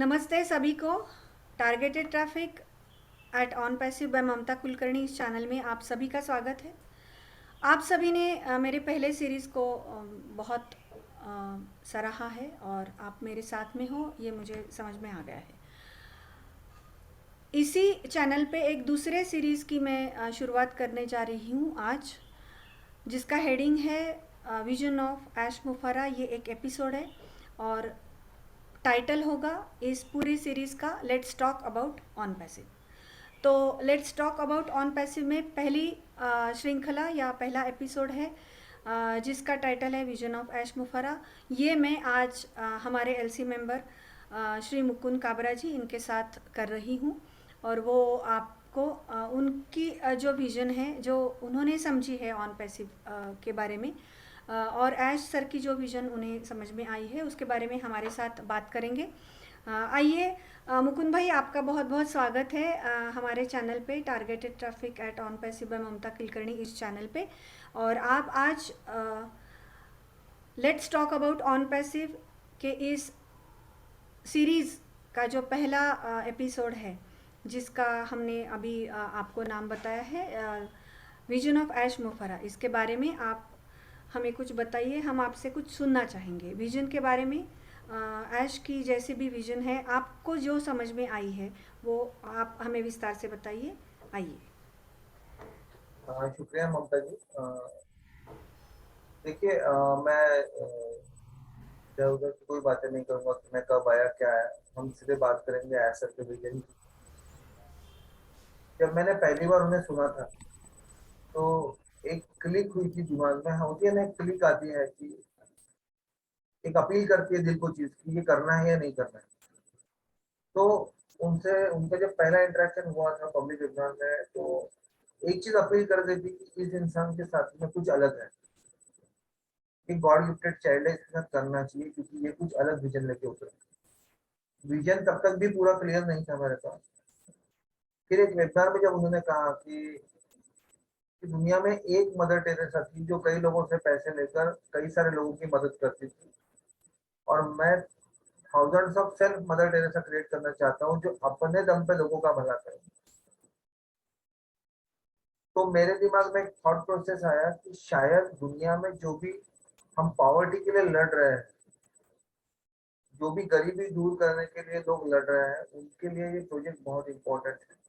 नमस्ते सभी को। Targeted traffic at onpassive by Mamta Kulkarni इस चैनल में आप सभी का स्वागत है। आप सभी ने मेरे पहले सीरीज़ को बहुत सराहा है और आप मेरे साथ में हो, ये मुझे समझ में आ गया है। इसी चैनल पे एक दूसरे सीरीज़ की मैं शुरुआत करने जा रही हूँ आज, जिसका हेडिंग है विजन ऑफ ऐश मुफर्रा। ये एक एपिसोड है और टाइटल होगा इस पूरी सीरीज़ का let's talk about onpassive. तो let's talk about onpassive में पहली श्रृंखला या पहला एपिसोड है जिसका टाइटल है विजन ऑफ ऐश मुफर्रा। ये मैं आज हमारे एलसी मेंबर श्री मुकुंद काबरा जी इनके साथ कर रही हूँ और वो आपको उनकी जो विज़न है, जो उन्होंने समझी है ऑन पैसिव के बारे में, और ऐश सर की जो विज़न उन्हें समझ में आई है उसके बारे में हमारे साथ बात करेंगे। आइए मुकुंद भाई, आपका बहुत बहुत स्वागत है हमारे चैनल पे targeted traffic at onpassive by Mamta Kulkarni इस चैनल पे। और आप आज let's talk about onpassive के इस सीरीज़ का जो पहला एपिसोड है, जिसका हमने अभी आपको नाम बताया है विजन ऑफ ऐश मुफर्रा, इसके बारे में आप हमें कुछ बताइए। हम आपसे कुछ सुनना चाहेंगे विजन के बारे में। ऐश की जैसी भी विजन है, आपको जो समझ में आई है वो आप हमें विस्तार से बताइए। आइए। शुक्रिया ममता जी। देखिए, मैं इधर उधर की कोई बातें नहीं करूंगा कि मैं कब आया क्या है। हम सीधे बात करेंगे ऐसर के विजन की। जब मैंने पहली बार उन्हें सुना था तो एक क्लिक हुई थी दिमाग में। हाँ, होती है ना, एक क्लिक आती है कि एक अपील करती है दिल को चीज की ये करना है या नहीं करना है। तो उनसे उनका जब पहला इंटरेक्शन हुआ था पब्लिक एग्जाम में, तो एक चीज अपील कर देती कि इस इंसान के साथ में कुछ अलग है, एक गॉड गिफ्टेड चाइल्ड है, इसके साथ करना चाहिए क्योंकि ये कुछ अलग विजन लेके उतरे। विजन तब तक भी पूरा क्लियर नहीं था मेरे पास। फिर एक वेबिनार में जब उन्होंने कहा कि दुनिया में एक मदर टेरेसा थी जो कई लोगों से पैसे लेकर कई सारे लोगों की मदद करती थी, और मैं thousands of self mother Teresa create करना चाहता हूँ जो अपने दम पे लोगों का भला करे। तो मेरे दिमाग में एक थॉट प्रोसेस आया कि शायद दुनिया में जो भी हम पॉवर्टी के लिए लड़ रहे हैं, जो भी गरीबी दूर करने के लिए लोग लड़ रहे हैं, उनके लिए ये प्रोजेक्ट बहुत इंपॉर्टेंट है।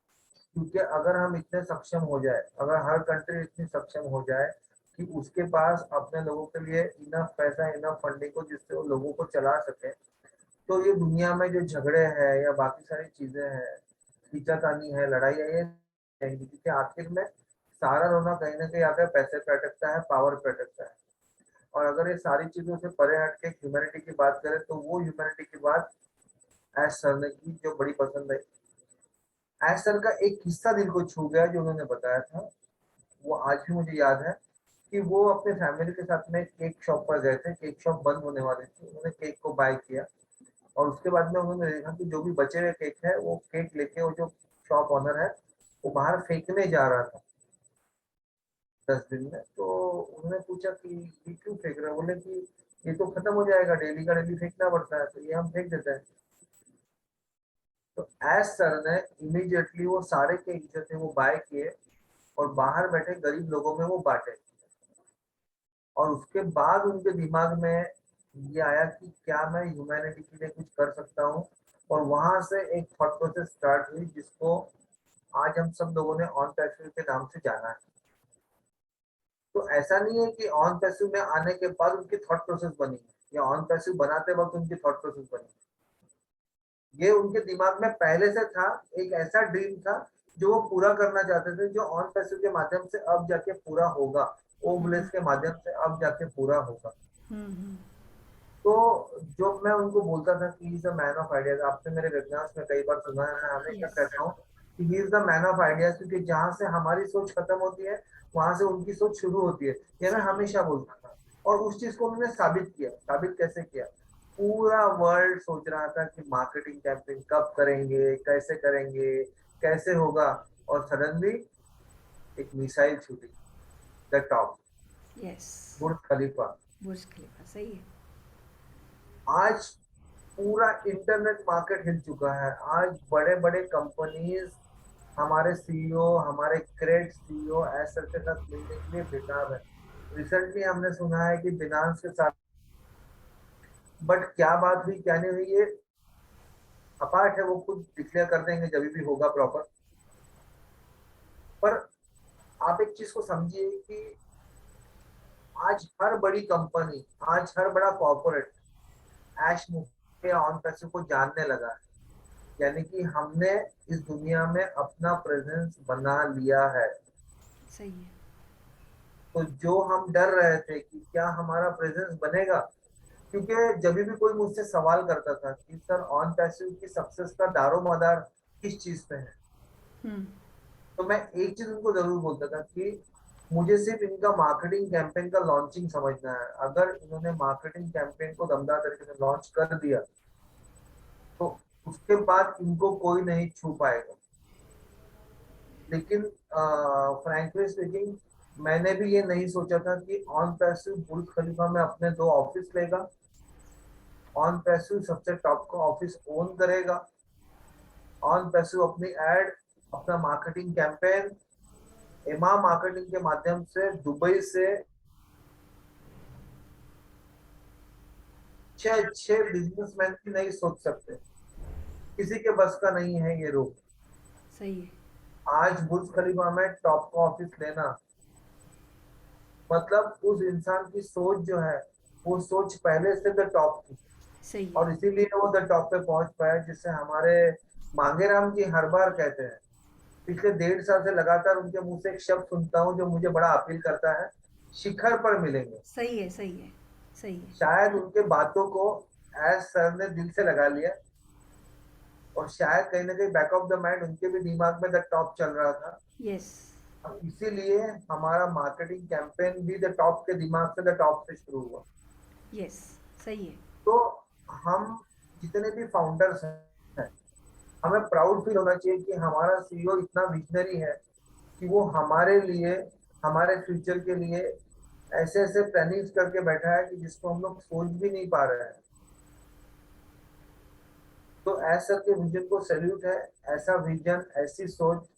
क्योंकि अगर हम इतने सक्षम हो जाए, अगर हर कंट्री इतनी सक्षम हो जाए कि उसके पास अपने लोगों के लिए इनफ पैसा, इनफ फंडिंग हो जिससे वो लोगों को चला सके, तो ये दुनिया में जो झगड़े हैं या बाकी सारी चीजें हैं, खींचातानी है, लड़ाई है, ये जाएंगी। क्योंकि आखिर में सारा रोना कहीं ना कहीं आकर पैसे पे अटकता है, पावर पे अटकता है। और अगर ये सारी चीजों से परे हट के ह्यूमैनिटी की बात करें तो वो ह्यूमैनिटी की बात एस सर ने की जो बड़ी पसंद है। एस सर का एक हिस्सा दिल को छू गया जो उन्होंने बताया था। वो आज भी मुझे याद है कि वो अपने फैमिली के साथ में केक शॉप पर गए थे। केक शॉप बंद होने वाली थी, उन्होंने केक को बाय किया और उसके बाद में उन्होंने देखा कि जो भी बचे हुए केक है वो केक लेके वो जो शॉप ऑनर है वो बाहर फेंकने जा रहा था डस्टबिन में। तो उन्होंने पूछा कि ये क्यों फेंक रहे हो? बोले कि ये तो खत्म हो जाएगा, डेली का डेली फेंकना पड़ता है, तो ये हम फेंक देते हैं। तो एस सर ने इमीडिएटली वो सारे केक जो थे वो बाय किए और बाहर बैठे गरीब लोगों में वो बांटे। और उसके बाद उनके दिमाग में ये आया कि क्या मैं ह्यूमैनिटी के लिए कुछ कर सकता हूँ। और वहां से एक थॉट प्रोसेस स्टार्ट हुई जिसको आज हम सब लोगों ने ऑन पैसिव के नाम से जाना है। तो ऐसा नहीं है कि ऑन पैसिव में आने के बाद उनकी थॉट प्रोसेस बनी या ऑन पैसिव बनाते वक्त उनकी थॉट प्रोसेस बनी। ये उनके दिमाग में पहले से था, एक ऐसा ड्रीम था जो वो पूरा करना चाहते थे, जो ऑन पैसिव के माध्यम से अब जाके पूरा होगा, ओमलेस के माध्यम से अब जाके पूरा होगा। हम्म। तो जो मैं उनको बोलता था कि he is the man of ideas, आपने मेरे वेबिनार्स में कई बार सुना है, मैं हमेशा यस। कहता हूँ कि he is the man of ideas, क्योंकि जहां से हमारी सोच खत्म होती है वहां से उनकी सोच शुरू होती है। ये मैं सही है। हमेशा बोलता था और उस चीज को उन्होंने साबित किया। साबित कैसे किया? पूरा वर्ल्ड सोच रहा था कि मार्केटिंग कैंपेन कब करेंगे, कैसे करेंगे, कैसे होगा, और सडनली एक मिसाइल छूटी द टॉप, यस। बुर्ज खलीफा। बुर्ज खलीफा, सही है। आज पूरा इंटरनेट मार्केट हिल चुका है। आज बड़े बड़े कंपनीज हमारे सीईओ, हमारे ग्रेट सीईओ एसर के साथ मिलने के लिए बेताब है। रिसेंटली हमने सुना है कि बिनांस के साथ, बट क्या बात हुई क्या नहीं हुई ये अपार्ट है, वो खुद डिक्लेयर कर देंगे जब भी होगा प्रॉपर। पर आप एक चीज को समझिए कि आज हर बड़ी कंपनी, आज हर बड़ा कॉर्पोरेट ऐश मुफ्ती या ऑन पैसे को जानने लगा है। यानी कि हमने इस दुनिया में अपना प्रेजेंस बना लिया है। सही है। तो जो हम डर रहे थे कि क्या हमारा प्रेजेंस बनेगा, क्योंकि जब भी कोई मुझसे सवाल करता था कि सर ऑन पैसिव की सक्सेस का दारोमदार किस चीज पे है, हम्म। तो मैं एक चीज उनको जरूर बोलता था कि मुझे सिर्फ इनका मार्केटिंग कैंपेन का लॉन्चिंग समझना है। अगर इन्होंने मार्केटिंग कैंपेन को दमदार तरीके से लॉन्च कर दिया तो उसके बाद इनको कोई नहीं छू पाएगा। लेकिन फ्रैंकली स्पीकिंग, मैंने भी ये नहीं सोचा था कि ऑन पैसिव बुर्ज खलीफा में अपने 2 ऑफिस लेगा, ऑन पैसिव सबसे टॉप का ऑफिस ओन करेगा, ऑन पैसिव अपनी एड, अपना मार्केटिंग कैंपेन इमाम मार्केटिंग के माध्यम से दुबई से 6 बिजनेसमैन भी नहीं सोच सकते, किसी के बस का नहीं है ये रोग। सही है। आज बुर्ज खलीफा में टॉप का ऑफिस लेना मतलब उस इंसान की सोच जो है, वो सोच पहले से द टॉप थी, सही है। और इसीलिए वो द टॉप पे पहुंच पाया। जिससे हमारे मांगेराम जी हर बार कहते हैं, पिछले 1.5 साल से लगातार उनके मुंह से एक शब्द सुनता हूँ जो मुझे बड़ा अपील करता है, शिखर पर मिलेंगे। सही है। सही है। सही है। शायद उनके बातों को एस सर ने दिल से लगा लिया, और शायद कहीं ना कहीं बैक ऑफ द माइंड उनके भी दिमाग में द टॉप चल रहा था। यस। अब इसीलिए हमारा मार्केटिंग कैंपेन भी द टॉप के दिमाग से, द टॉप से शुरू हुआ। यस। सही है। तो हम जितने भी फाउंडर्स हैं, हमें प्राउड फील होना चाहिए कि हमारा सीईओ इतना विजनरी है कि वो हमारे लिए, हमारे फ्यूचर के लिए ऐसे ऐसे प्लानिंग्स करके बैठा है कि जिसको हम लोग सोच भी नहीं पा रहे हैं। तो एस सर के विजन को सैल्यूट है। ऐसा विजन, ऐसी सोच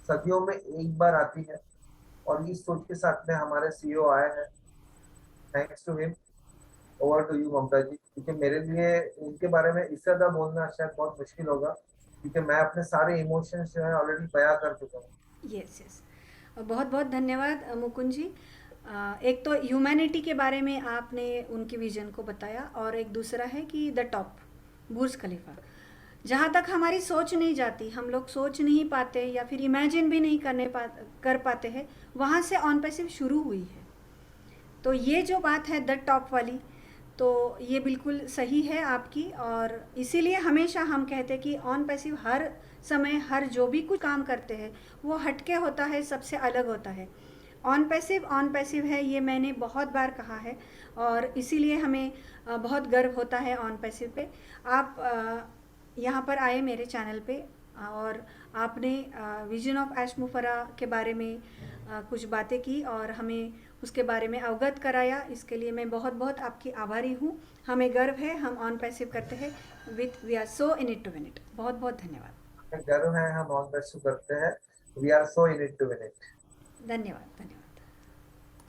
सदियों में एक बार आती है, और इस सोच के साथ में हमारे सीईओ आए हैं। Thanks to him. Over to you Mamta ji, क्योंकि मेरे लिए उनके बारे में इससे ज्यादा बोलना शायद बहुत मुश्किल होगा, क्योंकि मैं अपने सारे इमोशंस जो है ऑलरेडी बयां कर चुका हूँ। यस। यस। बहुत बहुत धन्यवाद मुकुंद जी। एक तो ह्यूमैनिटी के बारे में आपने उनके विजन को बताया, और एक दूसरा है कि द टॉप, बुर्ज खलीफा। जहाँ तक हमारी सोच नहीं जाती, हम लोग सोच नहीं पाते या फिर इमेजिन भी नहीं कर पाते हैं, वहाँ से ऑन पैसिव शुरू हुई है। तो ये जो बात है द टॉप वाली, तो ये बिल्कुल सही है आपकी, और इसीलिए हमेशा हम कहते हैं कि ऑन पैसिव हर समय, हर जो भी कुछ काम करते हैं वो हटके होता है, सबसे अलग होता है। ऑन पैसिव है, ये मैंने बहुत बार कहा है, और इसीलिए हमें बहुत गर्व होता है ऑन पैसिव पे। आप यहाँ पर आए मेरे चैनल पे, और आपने विजन ऑफ ऐश मुफरा के बारे में कुछ बातें की और हमें उसके बारे में अवगत कराया। इसके लिए मैं बहुत बहुत आपकी आभारी हूँ। हमें गर्व है, हम ऑन पैसिव करते हैं with we are so in it to win it. बहुत बहुत धन्यवाद। गर्व है, हम ऑन करते हैं। We are so in it to win it. धन्यवाद। धन्यवाद।